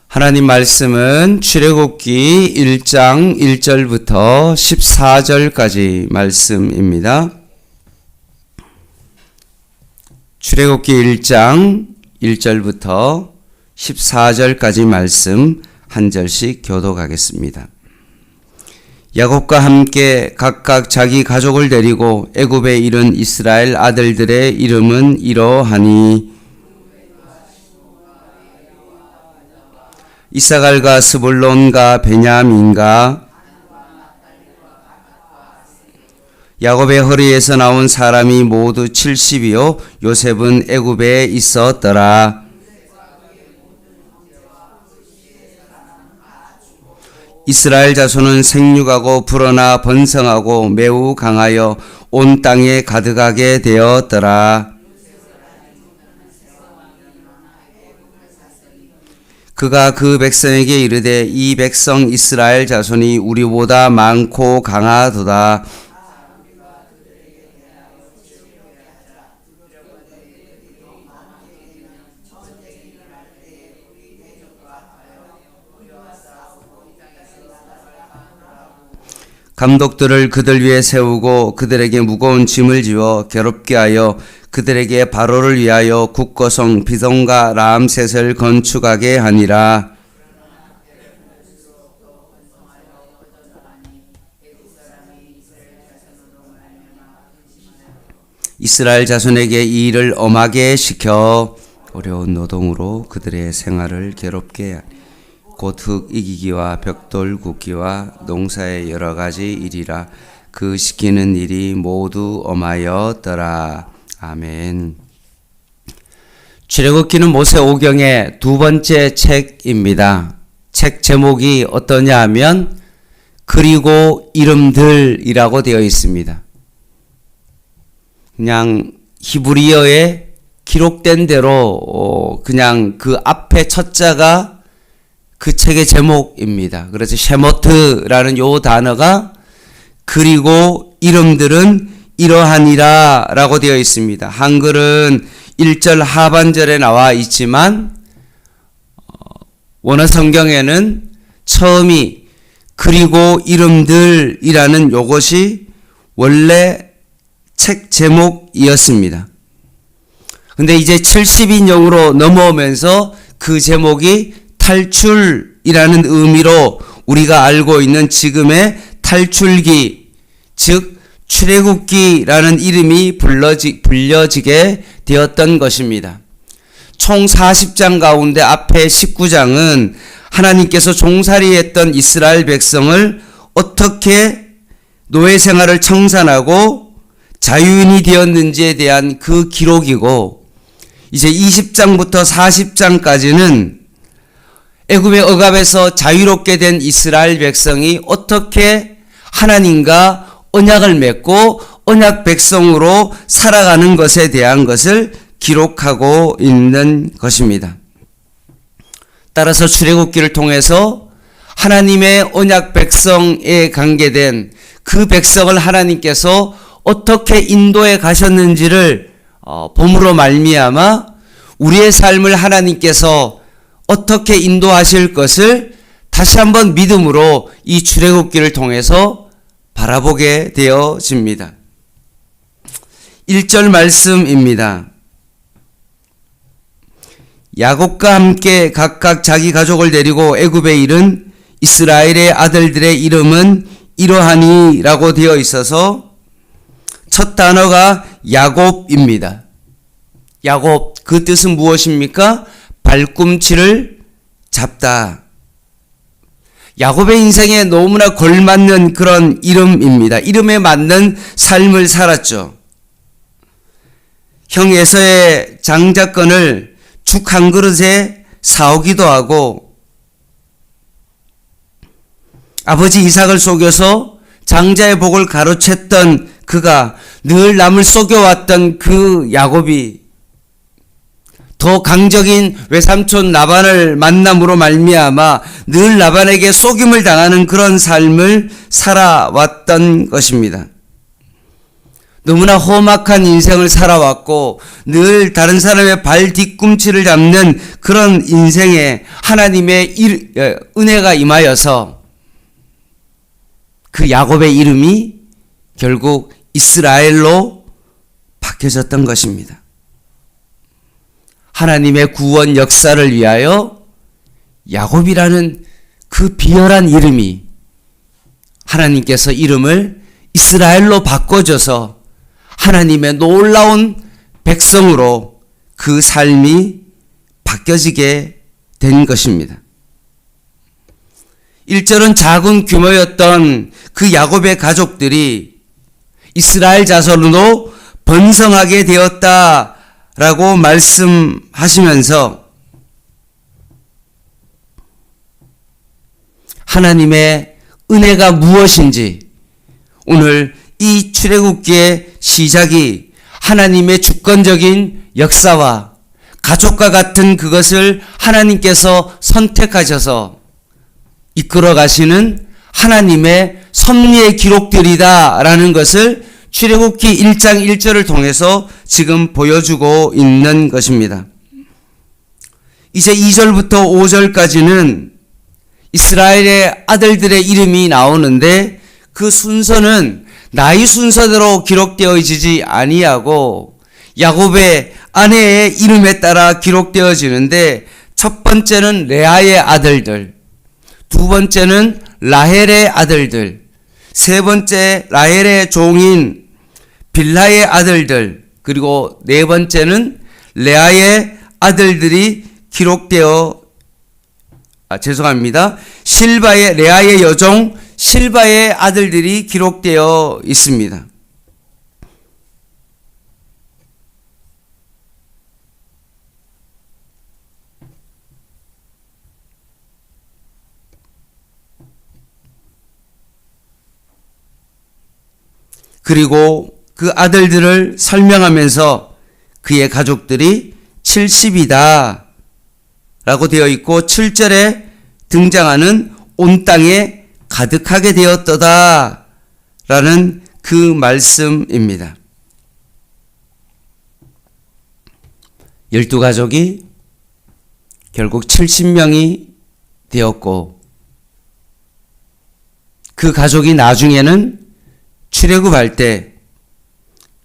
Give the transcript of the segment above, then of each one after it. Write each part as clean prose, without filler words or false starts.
하나님 말씀은 출애굽기 1장 1절부터 14절까지 말씀입니다. 출애굽기 1장 1절부터 14절까지 말씀 한 절씩 교독하겠습니다. 야곱과 함께 각각 자기 가족을 데리고 애굽에 이른 이스라엘 아들들의 이름은 이러하니 이사갈과 스불론과 베냐민과 야곱의 허리에서 나온 사람이 모두 70이요 요셉은 애굽에 있었더라. 이스라엘 자손은 생육하고 불어나 번성하고 매우 강하여 온 땅에 가득하게 되었더라. 그가 그 백성에게 이르되 이 백성 이스라엘 자손이 우리보다 많고 강하도다. 감독들을 그들 위에 세우고 그들에게 무거운 짐을 지워 괴롭게 하여 그들에게 바로를 위하여 국거성 비동과 라암셋을 건축하게 하니라. 이스라엘 자손에게 이 일을 엄하게 시켜 어려운 노동으로 그들의 생활을 괴롭게 하니 곧 흙 이기기와 벽돌 굽기와 농사의 여러 가지 일이라. 그 시키는 일이 모두 엄하였더라. 아멘. 출애굽기는 모세오경의 두 번째 책입니다. 책 제목이 어떠냐 하면 그리고 이름들이라고 되어 있습니다. 그냥 히브리어에 기록된 대로 그냥 그 앞에 첫자가 그 책의 제목입니다. 그래서 셰모트라는 요 단어가 그리고 이름들은 이러하니라 라고 되어 있습니다. 한글은 1절 하반절에 나와 있지만 원어 성경에는 처음이 그리고 이름들이라는 요것이 원래 책 제목이었습니다. 근데 이제 70인용으로 넘어오면서 그 제목이 탈출이라는 의미로 우리가 알고 있는 지금의 탈출기, 즉 출애굽기라는 이름이 불려지게 되었던 것입니다. 총 40장 가운데 앞에 19장은 하나님께서 종살이했던 이스라엘 백성을 어떻게 노예 생활을 청산하고 자유인이 되었는지에 대한 그 기록이고, 이제 20장부터 40장까지는 애굽의 억압에서 자유롭게 된 이스라엘 백성이 어떻게 하나님과 언약을 맺고 언약 백성으로 살아가는 것에 대한 것을 기록하고 있는 것입니다. 따라서 출애굽기를 통해서 하나님의 언약 백성에 관계된 그 백성을 하나님께서 어떻게 인도해 가셨는지를 봄으로 말미암아 우리의 삶을 하나님께서 어떻게 인도하실 것을 다시 한번 믿음으로 이 출애굽기를 통해서 바라보게 되어집니다. 1절 말씀입니다. 야곱과 함께 각각 자기 가족을 데리고 애굽에 이른 이스라엘의 아들들의 이름은 이러하니 라고 되어 있어서 첫 단어가 야곱입니다. 야곱, 그 뜻은 무엇입니까? 발꿈치를 잡다. 야곱의 인생에 너무나 걸맞는 그런 이름입니다. 이름에 맞는 삶을 살았죠. 형 에서의 장자권을 죽 한 그릇에 사오기도 하고, 아버지 이삭을 속여서 장자의 복을 가로챘던 그가 늘 남을 속여왔던 그 야곱이 더 강적인 외삼촌 라반을 만남으로 말미암아 늘 라반에게 속임을 당하는 그런 삶을 살아왔던 것입니다. 너무나 험악한 인생을 살아왔고 늘 다른 사람의 발 뒤꿈치를 잡는 그런 인생에 하나님의 은혜가 임하여서 그 야곱의 이름이 결국 이스라엘로 바뀌어졌던 것입니다. 하나님의 구원 역사를 위하여 야곱이라는 그 비열한 이름이 하나님께서 이름을 이스라엘로 바꿔줘서 하나님의 놀라운 백성으로 그 삶이 바뀌어지게 된 것입니다. 1절은 작은 규모였던 그 야곱의 가족들이 이스라엘 자손으로 번성하게 되었다라고 말씀하시면서 하나님의 은혜가 무엇인지 오늘 이 출애굽기의 시작이 하나님의 주권적인 역사와 가족과 같은 그것을 하나님께서 선택하셔서 이끌어 가시는 하나님의 섭리의 기록들이다라는 것을 출애굽기 1장 1절을 통해서 지금 보여주고 있는 것입니다. 이제 2절부터 5절까지는 이스라엘의 아들들의 이름이 나오는데 그 순서는 나이 순서대로 기록되어지지 아니하고 야곱의 아내의 이름에 따라 기록되어지는데 첫 번째는 레아의 아들들, 두 번째는 라헬의 아들들, 세 번째 라헬의 종인 빌하의 아들들, 그리고 네 번째는 레아의 아들들이 기록되어 레아의 여종 실바의 아들들이 기록되어 있습니다. 그리고 그 아들들을 설명하면서 그의 가족들이 70이다 라고 되어 있고 7절에 등장하는 온 땅에 가득하게 되었도다 라는 그 말씀입니다. 12가족이 결국 70명이 되었고 그 가족이 나중에는 출애굽할 때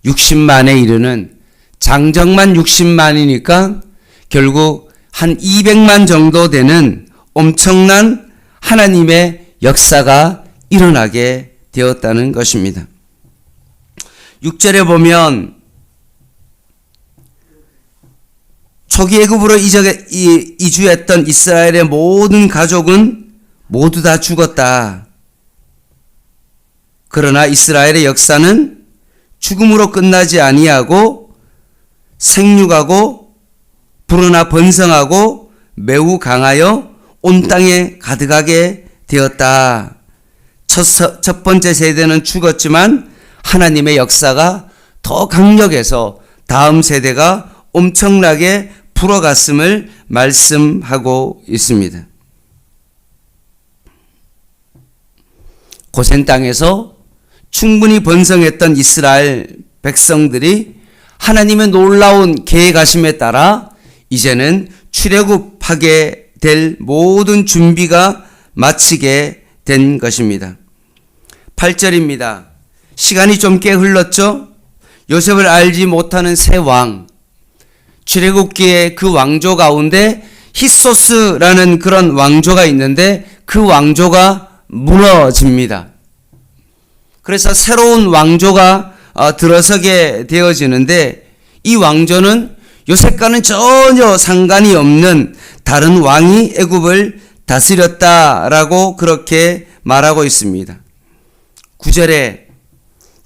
60만에 이르는 장정만 60만이니까 결국 한 200만 정도 되는 엄청난 하나님의 역사가 일어나게 되었다는 것입니다. 6절에 보면 초기 애굽으로 이주했던 이스라엘의 모든 가족은 모두 다 죽었다. 그러나 이스라엘의 역사는 죽음으로 끝나지 아니하고 생육하고 불어나 번성하고 매우 강하여 온 땅에 가득하게 되었다. 첫 번째 세대는 죽었지만 하나님의 역사가 더 강력해서 다음 세대가 엄청나게 불어갔음을 말씀하고 있습니다. 고센 땅에서 충분히 번성했던 이스라엘 백성들이 하나님의 놀라운 계획하심에 따라 이제는 출애굽하게 될 모든 준비가 마치게 된 것입니다. 8절입니다. 시간이 좀 꽤 흘렀죠? 요셉을 알지 못하는 새 왕, 출애굽기의 그 왕조 가운데 히소스라는 그런 왕조가 있는데 그 왕조가 무너집니다. 그래서 새로운 왕조가 들어서게 되어지는데 이 왕조는 요셉과는 전혀 상관이 없는 다른 왕이 애굽을 다스렸다라고 그렇게 말하고 있습니다. 9절에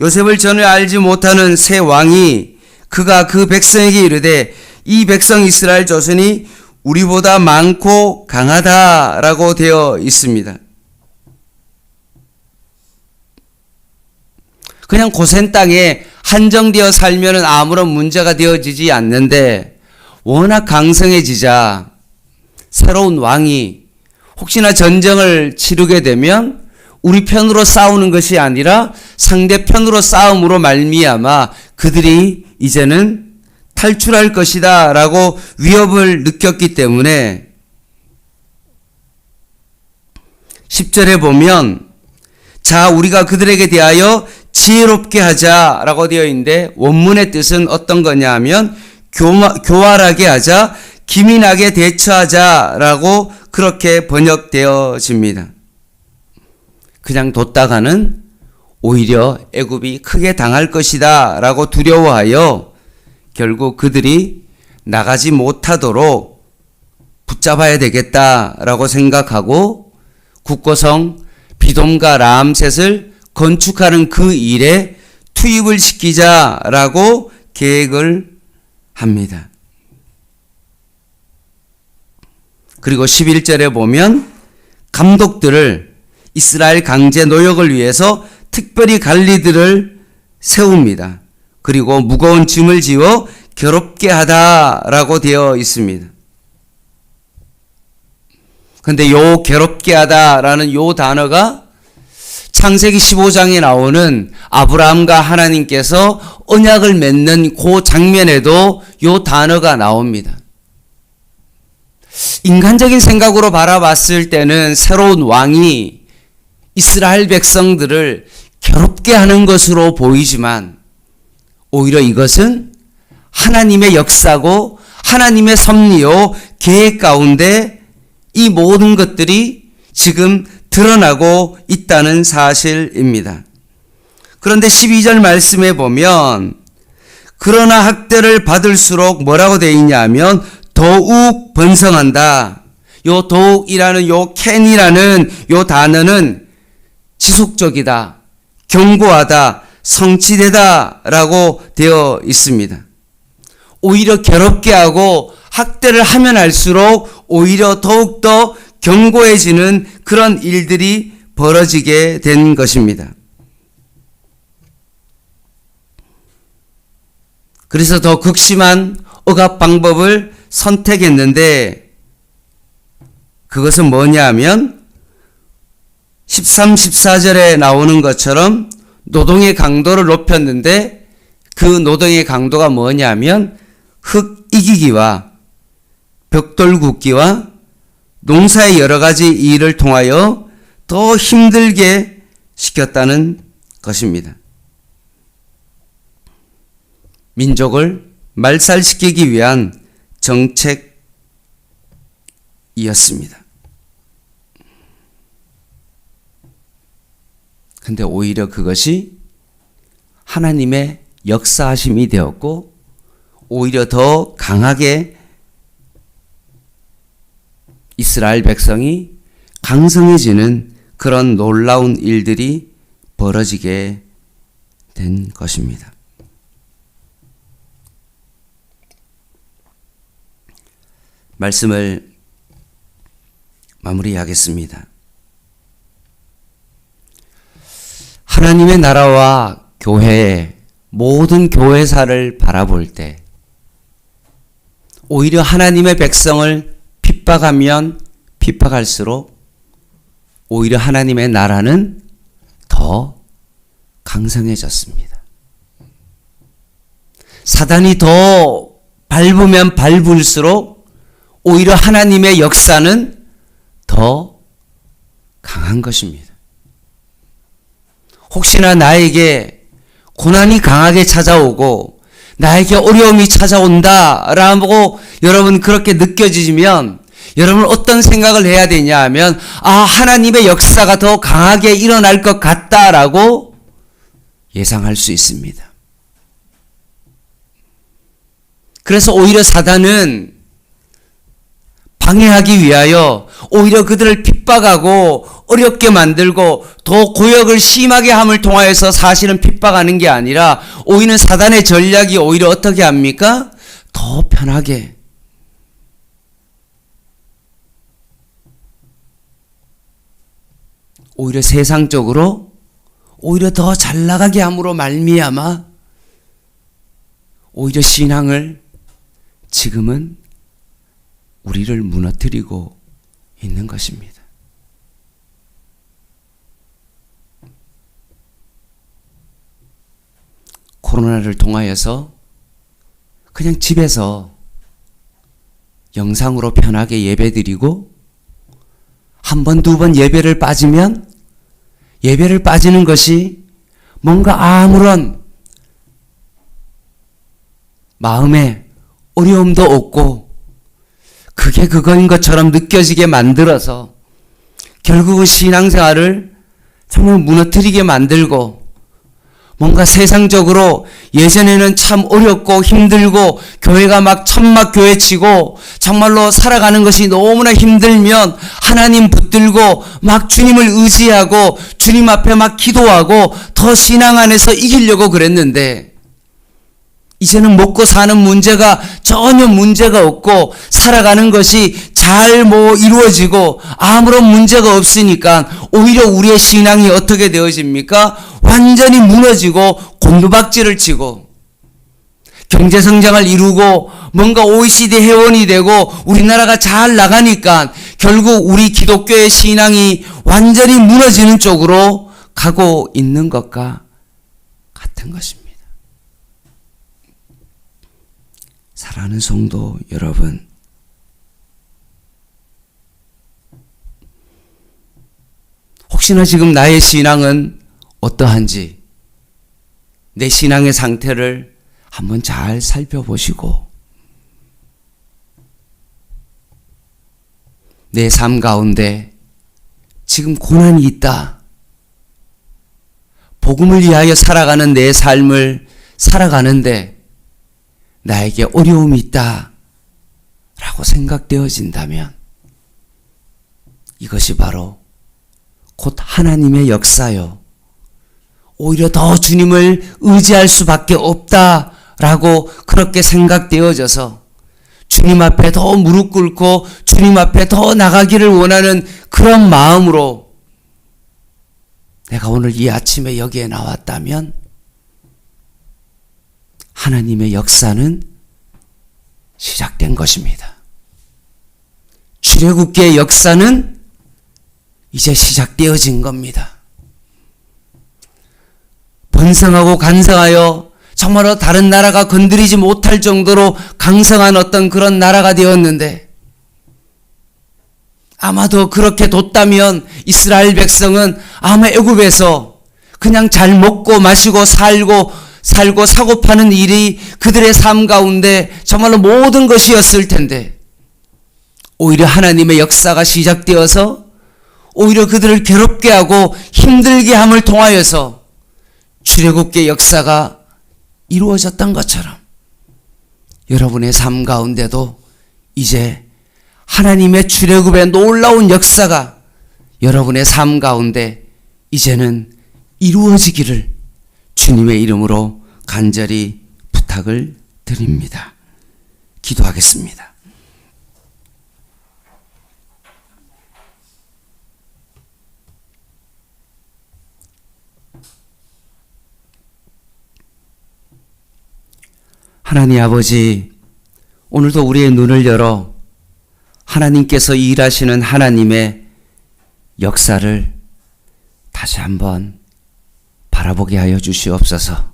요셉을 전혀 알지 못하는 새 왕이 그가 그 백성에게 이르되 이 백성 이스라엘 조선이 우리보다 많고 강하다라고 되어 있습니다. 그냥 고센 땅에 한정되어 살면은 아무런 문제가 되어지지 않는데 워낙 강성해지자 새로운 왕이 혹시나 전쟁을 치르게 되면 우리 편으로 싸우는 것이 아니라 상대편으로 싸움으로 말미암아 그들이 이제는 탈출할 것이다 라고 위협을 느꼈기 때문에 10절에 보면 자 우리가 그들에게 대하여 지혜롭게 하자 라고 되어 있는데 원문의 뜻은 어떤 거냐 하면 교활하게 하자, 기민하게 대처하자 라고 그렇게 번역되어집니다. 그냥 뒀다가는 오히려 애굽이 크게 당할 것이다 라고 두려워하여 결국 그들이 나가지 못하도록 붙잡아야 되겠다 라고 생각하고 국고성 비돔과 라암셋을 건축하는 그 일에 투입을 시키자라고 계획을 합니다. 그리고 11절에 보면 감독들을 이스라엘 강제 노역을 위해서 특별히 관리들을 세웁니다. 그리고 무거운 짐을 지어 괴롭게 하다라고 되어 있습니다. 근데 요 괴롭게 하다라는 요 단어가 창세기 15장에 나오는 아브라함과 하나님께서 언약을 맺는 그 장면에도 요 단어가 나옵니다. 인간적인 생각으로 바라봤을 때는 새로운 왕이 이스라엘 백성들을 괴롭게 하는 것으로 보이지만 오히려 이것은 하나님의 역사고 하나님의 섭리요 계획 가운데 이 모든 것들이 지금 드러나고 있다는 사실입니다. 그런데 12절 말씀에 보면 그러나 학대를 받을수록 뭐라고 되어 있냐면 더욱 번성한다. 요 더욱이라는 요 캔이라는 요 단어는 지속적이다, 견고하다, 성취되다 라고 되어 있습니다. 오히려 괴롭게 하고 학대를 하면 할수록 오히려 더욱더 견고해지는 그런 일들이 벌어지게 된 것입니다. 그래서 더 극심한 억압 방법을 선택했는데 그것은 뭐냐 하면 13, 14절에 나오는 것처럼 노동의 강도를 높였는데 그 노동의 강도가 뭐냐면 흙 이기기와 벽돌 굽기와 농사의 여러 가지 일을 통하여 더 힘들게 시켰다는 것입니다. 민족을 말살시키기 위한 정책이었습니다. 근데 오히려 그것이 하나님의 역사하심이 되었고 오히려 더 강하게 이스라엘 백성이 강성해지는 그런 놀라운 일들이 벌어지게 된 것입니다. 말씀을 마무리하겠습니다. 하나님의 나라와 교회의 모든 교회사를 바라볼 때 오히려 하나님의 백성을 핍박하면 핍박할수록 오히려 하나님의 나라는 더 강성해졌습니다. 사단이 더 밟으면 밟을수록 오히려 하나님의 역사는 더 강한 것입니다. 혹시나 나에게 고난이 강하게 찾아오고 나에게 어려움이 찾아온다라고 여러분 그렇게 느껴지면 여러분 어떤 생각을 해야 되냐 하면 하나님의 역사가 더 강하게 일어날 것 같다라고 예상할 수 있습니다. 그래서 오히려 사단은 방해하기 위하여 오히려 그들을 핍박하고 어렵게 만들고 더 고역을 심하게 함을 통하여서 사실은 핍박하는 게 아니라 오히려 사단의 전략이 오히려 어떻게 합니까? 더 편하게 오히려 세상적으로 오히려 더 잘 나가게 함으로 말미암아 오히려 신앙을 지금은 우리를 무너뜨리고 있는 것입니다. 코로나를 통하여서 그냥 집에서 영상으로 편하게 예배드리고 한 번, 두 번 예배를 빠지면 예배를 빠지는 것이 뭔가 아무런 마음에 어려움도 없고 그게 그거인 것처럼 느껴지게 만들어서 결국은 신앙생활을 정말 무너뜨리게 만들고 뭔가 세상적으로 예전에는 참 어렵고 힘들고 교회가 막 천막 교회치고 정말로 살아가는 것이 너무나 힘들면 하나님 붙들고 막 주님을 의지하고 주님 앞에 막 기도하고 더 신앙 안에서 이기려고 그랬는데 이제는 먹고 사는 문제가 전혀 문제가 없고 살아가는 것이 잘 이루어지고 아무런 문제가 없으니까 오히려 우리의 신앙이 어떻게 되어집니까? 완전히 무너지고 곤두박질을 치고 경제성장을 이루고 뭔가 OECD 회원이 되고 우리나라가 잘 나가니까 결국 우리 기독교의 신앙이 완전히 무너지는 쪽으로 가고 있는 것과 같은 것입니다. 사랑하는 성도 여러분, 혹시나 지금 나의 신앙은 어떠한지 내 신앙의 상태를 한번 잘 살펴보시고 내 삶 가운데 지금 고난이 있다. 복음을 위하여 살아가는 내 삶을 살아가는데 나에게 어려움이 있다 라고 생각되어진다면 이것이 바로 곧 하나님의 역사요. 오히려 더 주님을 의지할 수밖에 없다라고 그렇게 생각되어져서 주님 앞에 더 무릎 꿇고 주님 앞에 더 나가기를 원하는 그런 마음으로 내가 오늘 이 아침에 여기에 나왔다면 하나님의 역사는 시작된 것입니다. 출애굽기의 역사는 이제 시작되어진 겁니다. 번성하고 간성하여 정말로 다른 나라가 건드리지 못할 정도로 강성한 어떤 그런 나라가 되었는데 아마도 그렇게 뒀다면 이스라엘 백성은 아마 애굽에서 그냥 잘 먹고 마시고 살고 사고 파는 일이 그들의 삶 가운데 정말로 모든 것이었을 텐데 오히려 하나님의 역사가 시작되어서 오히려 그들을 괴롭게 하고 힘들게 함을 통하여서 출애굽기의 역사가 이루어졌던 것처럼 여러분의 삶 가운데도 이제 하나님의 출애굽의 놀라운 역사가 여러분의 삶 가운데 이제는 이루어지기를 주님의 이름으로 간절히 부탁을 드립니다. 기도하겠습니다. 하나님 아버지, 오늘도 우리의 눈을 열어 하나님께서 일하시는 하나님의 역사를 다시 한번 바라보게 하여 주시옵소서.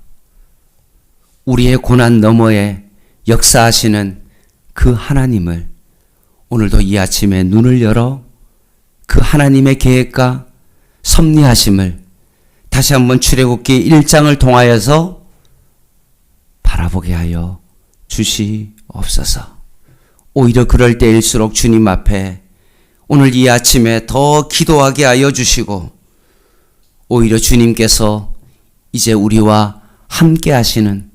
우리의 고난 너머에 역사하시는 그 하나님을 오늘도 이 아침에 눈을 열어 그 하나님의 계획과 섭리하심을 다시 한번 출애굽기 1장을 통하여서 바라보게 하여 주시옵소서. 오히려 그럴 때일수록 주님 앞에 오늘 이 아침에 더 기도하게 하여 주시고 오히려 주님께서 이제 우리와 함께 하시는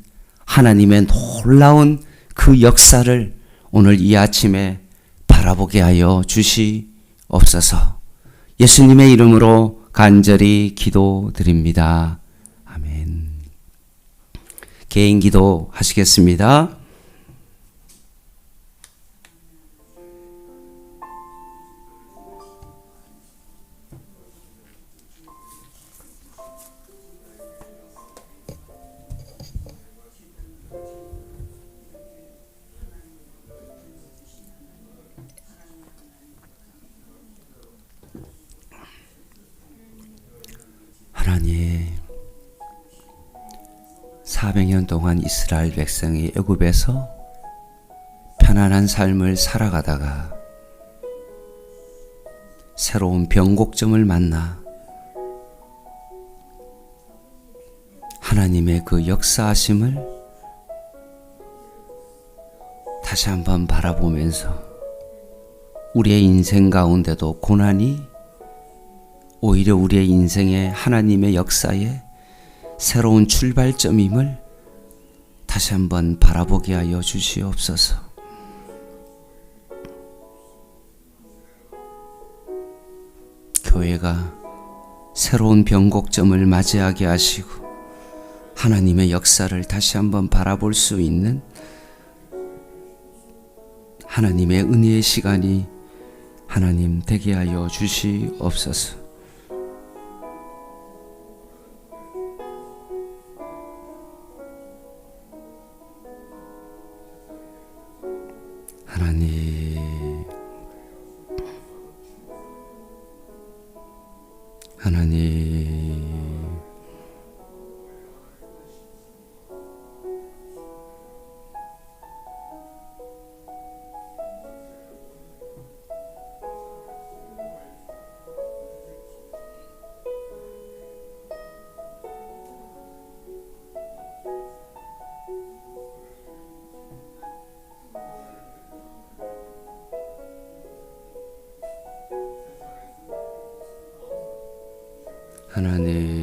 하나님의 놀라운 그 역사를 오늘 이 아침에 바라보게 하여 주시옵소서. 예수님의 이름으로 간절히 기도드립니다. 아멘. 개인 기도 하시겠습니다. 하나님, 400년 동안 이스라엘 백성이 애굽에서 편안한 삶을 살아가다가 새로운 변곡점을 만나 하나님의 그 역사하심을 다시 한번 바라보면서 우리의 인생 가운데도 고난이 오히려 우리의 인생의 하나님의 역사에 새로운 출발점임을 다시 한번 바라보게 하여 주시옵소서. 교회가 새로운 변곡점을 맞이하게 하시고 하나님의 역사를 다시 한번 바라볼 수 있는 하나님의 은혜의 시간이 하나님 되게 하여 주시옵소서. 하나님, 하나님, 하나님,